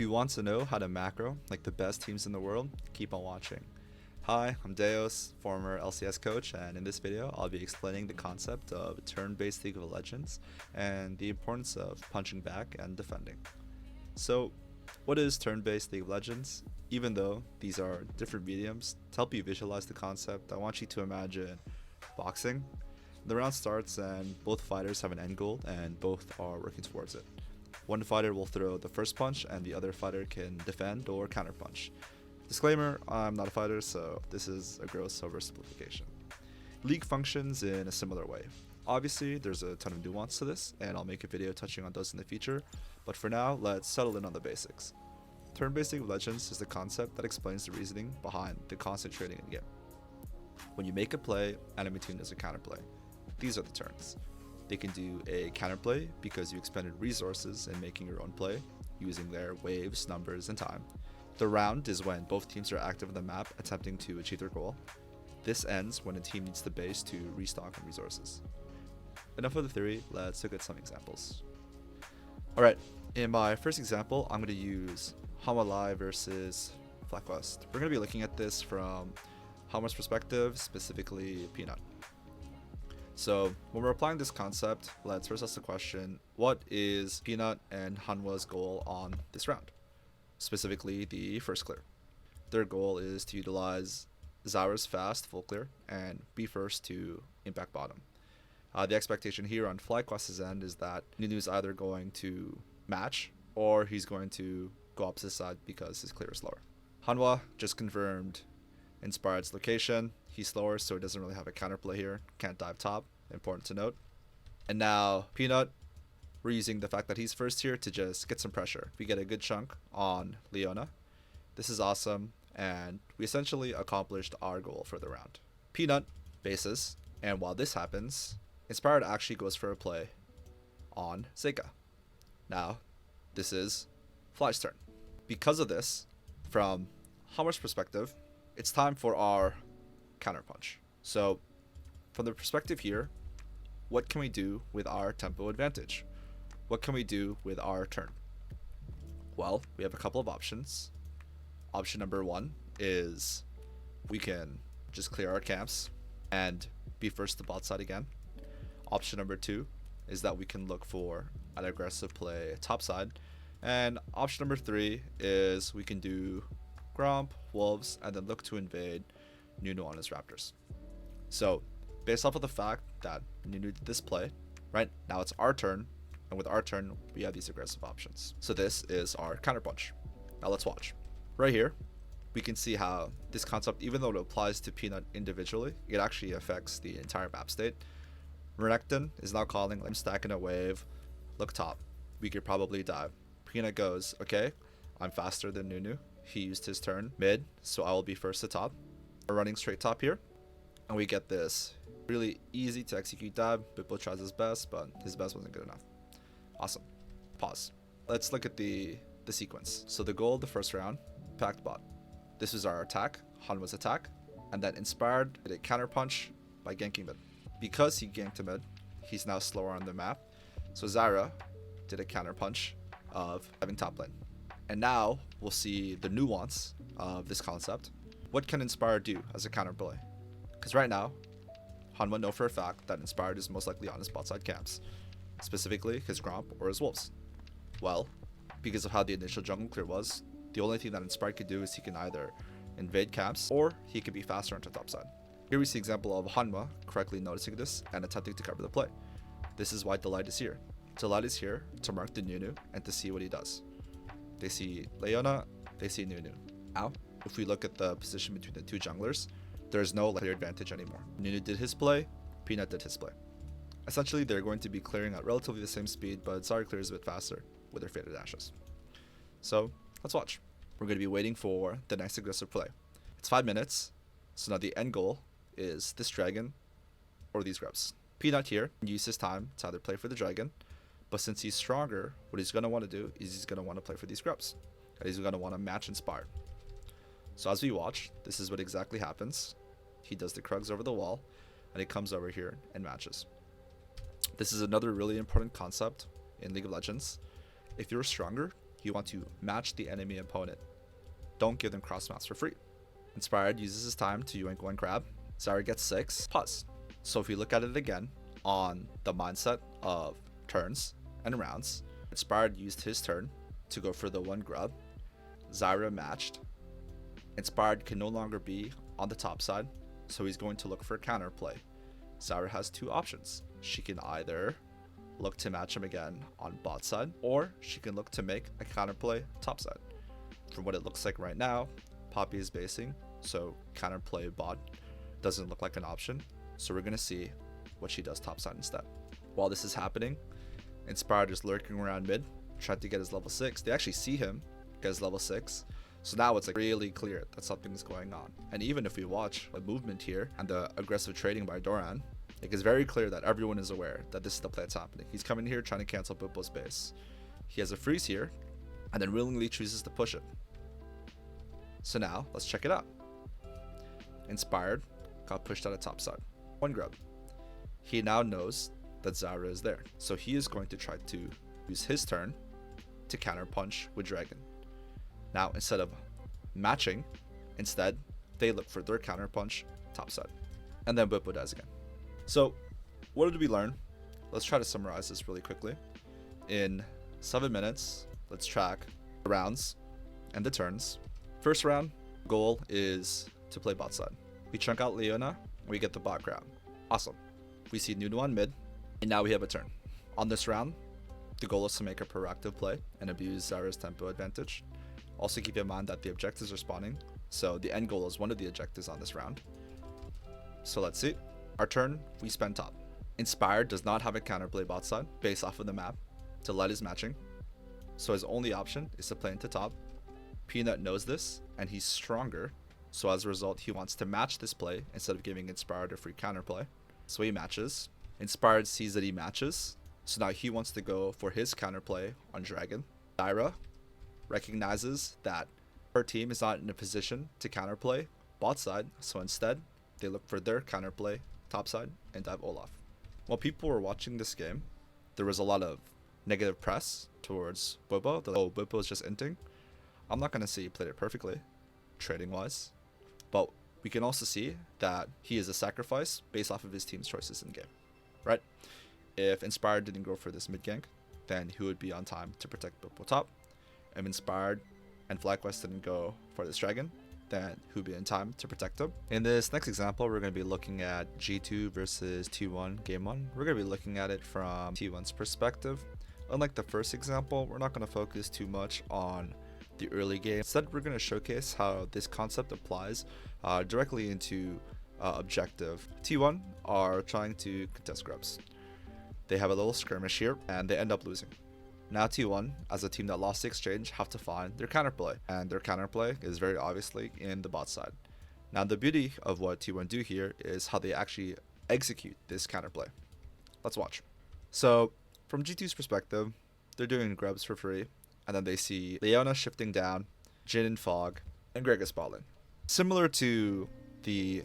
If you want to know how to macro like the best teams in the world, keep on watching. Hi, I'm Deos, former LCS coach, and in this video I'll be explaining the concept of turn-based League of Legends and the importance of punching back and defending. So, what is turn-based League of Legends? Even though these are different mediums, to help you visualize the concept, I want you to imagine boxing. The round starts and both fighters have an end goal and both are working towards it. One fighter will throw the first punch and the other fighter can defend or counterpunch. Disclaimer, I'm not a fighter, so this is a gross oversimplification. League functions in a similar way. Obviously, there's a ton of nuance to this, and I'll make a video touching on those in the future, but for now, let's settle in on the basics. Turn-based League of Legends is the concept that explains the reasoning behind the constant trading in the game. When you make a play, and in between there's a counterplay. These are the turns. They can do a counterplay because you expended resources in making your own play, using their waves, numbers, and time. The round is when both teams are active on the map attempting to achieve their goal. This ends when a team needs the base to restock on resources. Enough of the theory, let's look at some examples. Alright, in my first example, I'm going to use Hanwha versus FlyQuest. We're going to be looking at this from Hanwha's perspective, specifically Peanut. So when we're applying this concept, let's first ask the question, what is Peanut and Hanwha's goal on this round? Specifically the first clear. Their goal is to utilize Zyra's fast full clear and be first to impact bottom. The expectation here on FlyQuest's end is that Nunu is either going to match or he's going to go opposite side because his clear is lower. Hanwha just confirmed Inspired's location. He's slower, so he doesn't really have a counterplay here. Can't dive top, important to note. And now Peanut, we're using the fact that he's first here to just get some pressure. We get a good chunk on Leona. This is awesome, and we essentially accomplished our goal for the round. Peanut bases, and while this happens, Inspired actually goes for a play on Zeka. Now, this is Fly's turn. Because of this, from Hanwha's perspective, it's time for our counterpunch. So, from the perspective here, what can we do with our tempo advantage? What can we do with our turn? Well, we have a couple of options. Option number one is we can just clear our camps and be first to bot side again. Option number two is that we can look for an aggressive play top side. And option number three is we can do Gromp, Wolves, and then look to invade Nunu on his Raptors. So, based off of the fact that Nunu did this play, right, now it's our turn, and with our turn, we have these aggressive options. So this is our counterpunch. Now let's watch. Right here, we can see how this concept, even though it applies to Peanut individually, it actually affects the entire map state. Renekton is now calling, I'm stacking a wave, look top. We could probably dive. Peanut goes, okay, I'm faster than Nunu. He used his turn mid, so I will be first to top. We're running straight top here, and we get this really easy to execute dive. Bippo tries his best, but his best wasn't good enough. Awesome. Pause. Let's look at the sequence. So the goal of the first round, packed bot. This was our attack, Hanwha's attack, and then Inspired did a counter punch by ganking mid. Because he ganked mid, he's now slower on the map. So Zyra did a counter punch of having top lane. And now we'll see the nuance of this concept. What can Inspired do as a counterplay? Because right now, Hanwha know for a fact that Inspired is most likely on his bot side camps, specifically his Gromp or his Wolves. Well, because of how the initial jungle clear was, the only thing that Inspired could do is he can either invade camps or he could be faster onto top side. Here we see an example of Hanwha correctly noticing this and attempting to cover the play. This is why Delight is here. Delight is here to mark the Nunu and to see what he does. They see Leona, they see Nunu. Now, if we look at the position between the two junglers, there's no clear advantage anymore. Nunu did his play, Peanut did his play. Essentially, they're going to be clearing at relatively the same speed, but Zyra clears a bit faster with their faded ashes. So, let's watch. We're going to be waiting for the next aggressive play. It's 5 minutes, so now the end goal is this dragon or these grubs. Peanut here uses his time to either play for the dragon, but since he's stronger, what he's going to want to do is he's going to want to play for these grubs. And he's going to want to match Inspired. So as we watch, this is what exactly happens. He does the Krugs over the wall, and he comes over here and matches. This is another really important concept in League of Legends. If you're stronger, you want to match the enemy opponent. Don't give them cross maps for free. Inspired uses his time to yoink one grab. Zyra gets 6. Pause. So if you look at it again on the mindset of turns and rounds, Inspired used his turn to go for the one grab. Zyra matched. Inspired can no longer be on the top side, so he's going to look for a counter play. Zyra has 2 options. She can either look to match him again on bot side, or she can look to make a counter play top side. From what it looks like right now, Poppy is basing, so counter play bot doesn't look like an option. So we're going to see what she does top side instead. While this is happening, Inspired is lurking around mid, trying to get his level 6. They actually see him get his level 6. So now it's like really clear that something's going on. And even if we watch the movement here and the aggressive trading by Doran, like it's very clear that everyone is aware that this is the play that's happening. He's coming here trying to cancel Bippo's base. He has a freeze here and then willingly chooses to push it. So now let's check it out. Inspired got pushed out of top side. One grub. He now knows that Zyra is there. So he is going to try to use his turn to counter punch with Dragon. Now instead of matching, instead they look for their counter punch top side. And then Bippo dies again. So what did we learn? Let's try to summarize this really quickly. In 7 minutes, let's track the rounds and the turns. First round, goal is to play bot side. We chunk out Leona, we get the bot grab. Awesome. We see Nuno on mid, and now we have a turn. On this round, the goal is to make a proactive play and abuse Zyra's tempo advantage. Also keep in mind that the objectives are spawning, so the end goal is one of the objectives on this round. So let's see. Our turn, we spend top. Inspired does not have a counterplay bot side based off of the map to let his matching, so his only option is to play into top. Peanut knows this, and he's stronger, so as a result, he wants to match this play instead of giving Inspired a free counterplay. So he matches. Inspired sees that he matches, so now he wants to go for his counterplay on Dragon. Zyra recognizes that her team is not in a position to counterplay bot side, so instead, they look for their counterplay top side and dive Olaf. While people were watching this game, there was a lot of negative press towards Bippo. Oh, Bippo is just inting. I'm not going to say he played it perfectly, trading wise, but we can also see that he is a sacrifice based off of his team's choices in game, right? If Inspired didn't go for this mid gank, then he would be on time to protect Bippo top. If Inspired and FlyQuest didn't go for this dragon, then he would be in time to protect him. In this next example, we're going to be looking at G2 versus T1 game 1. We're going to be looking at it from T1's perspective. Unlike the first example, we're not going to focus too much on the early game. Instead, we're going to showcase how this concept applies directly into objective. T1 are trying to contest grubs. They have a little skirmish here and they end up losing. Now T1, as a team that lost the exchange, have to find their counterplay, and their counterplay is very obviously in the bot side. Now the beauty of what T1 do here is how they actually execute this counterplay. Let's watch. So from G2's perspective, they're doing grubs for free, and then they see Leona shifting down, Jhin and Fog, and Gragas balling. Similar to the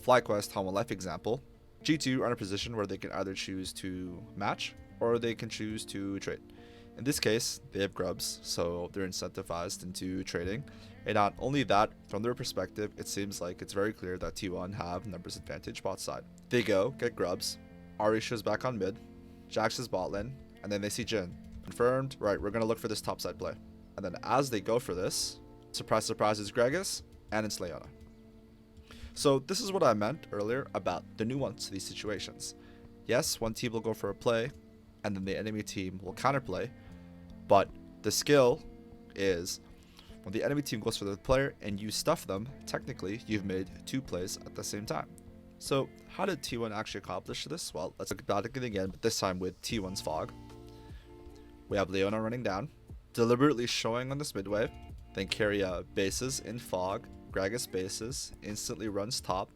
FlyQuest Home Life example, G2 are in a position where they can either choose to match or they can choose to trade. In this case, they have grubs, so they're incentivized into trading. And not only that, from their perspective, it seems like it's very clear that T1 have numbers advantage bot side. They go, get grubs, Ahri shows back on mid, Jax is bot lane, and then they see Jhin. Confirmed, right, we're going to look for this topside play. And then as they go for this, surprise, surprise, it's Gragas, and it's Leona. So this is what I meant earlier about the nuance to these situations. Yes, one team will go for a play, and then the enemy team will counterplay, but the skill is when the enemy team goes for the player and you stuff them, technically you've made 2 plays at the same time. So how did T1 actually accomplish this? Well, let's look about it again, but this time with T1's Fog. We have Leona running down, deliberately showing on this mid wave, then carry bases in Fog, Gragas bases, instantly runs top.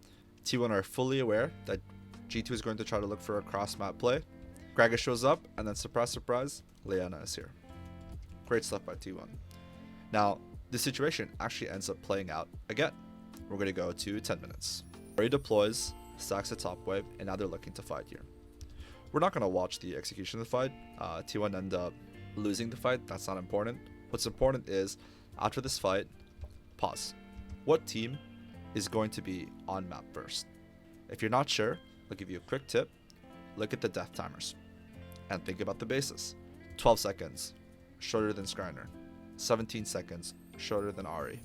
T1 are fully aware that G2 is going to try to look for a cross map play. Gragas shows up, and then surprise, surprise, Leona is here. Great stuff by T1. Now, this situation actually ends up playing out again. We're going to go to 10 minutes. Ahri deploys, stacks the top wave, and now they're looking to fight here. We're not going to watch the execution of the fight. T1 end up losing the fight. That's not important. What's important is, after this fight, pause. What team is going to be on map first? If you're not sure, I'll give you a quick tip. Look at the death timers and think about the bases. 12 seconds, shorter than Skriner. 17 seconds, shorter than Ari.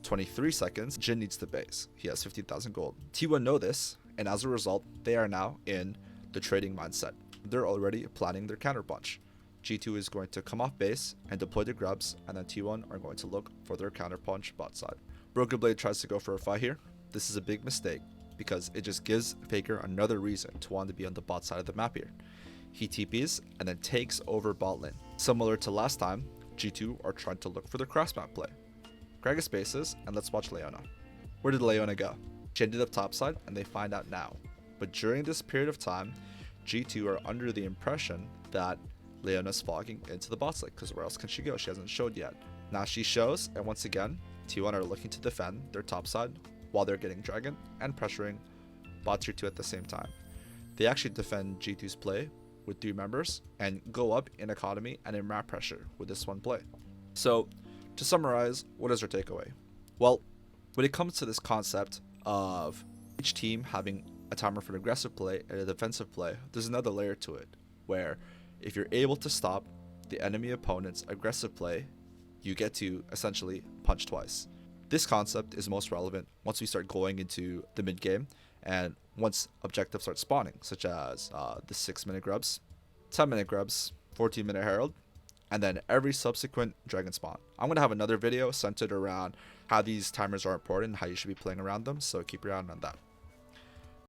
23 seconds, Jin needs the base. He has 50,000 gold. T1 know this, and as a result, they are now in the trading mindset. They're already planning their counterpunch. G2 is going to come off base and deploy the grubs, and then T1 are going to look for their counterpunch bot side. Broken Blade tries to go for a fight here. This is a big mistake because it just gives Faker another reason to want to be on the bot side of the map here. He TPs and then takes over bot lane. Similar to last time, G2 are trying to look for their cross map play. Gragas spaces, and let's watch Leona. Where did Leona go? She ended up topside, and they find out now. But during this period of time, G2 are under the impression that Leona's fogging into the bot side, because where else can she go? She hasn't showed yet. Now she shows, and once again, T1 are looking to defend their topside while they're getting dragon and pressuring bot tier 2 at the same time. They actually defend G2's play with 3 members and go up in economy and in map pressure with this one play. So, to summarize, what is our takeaway? Well, when it comes to this concept of each team having a timer for an aggressive play and a defensive play, there's another layer to it, where if you're able to stop the enemy opponent's aggressive play, you get to essentially punch twice. This concept is most relevant once we start going into the mid game and once objectives start spawning, such as the 6-minute grubs, 10-minute grubs, 14-minute herald, and then every subsequent dragon spawn. I'm going to have another video centered around how these timers are important and how you should be playing around them, so keep your eye on that.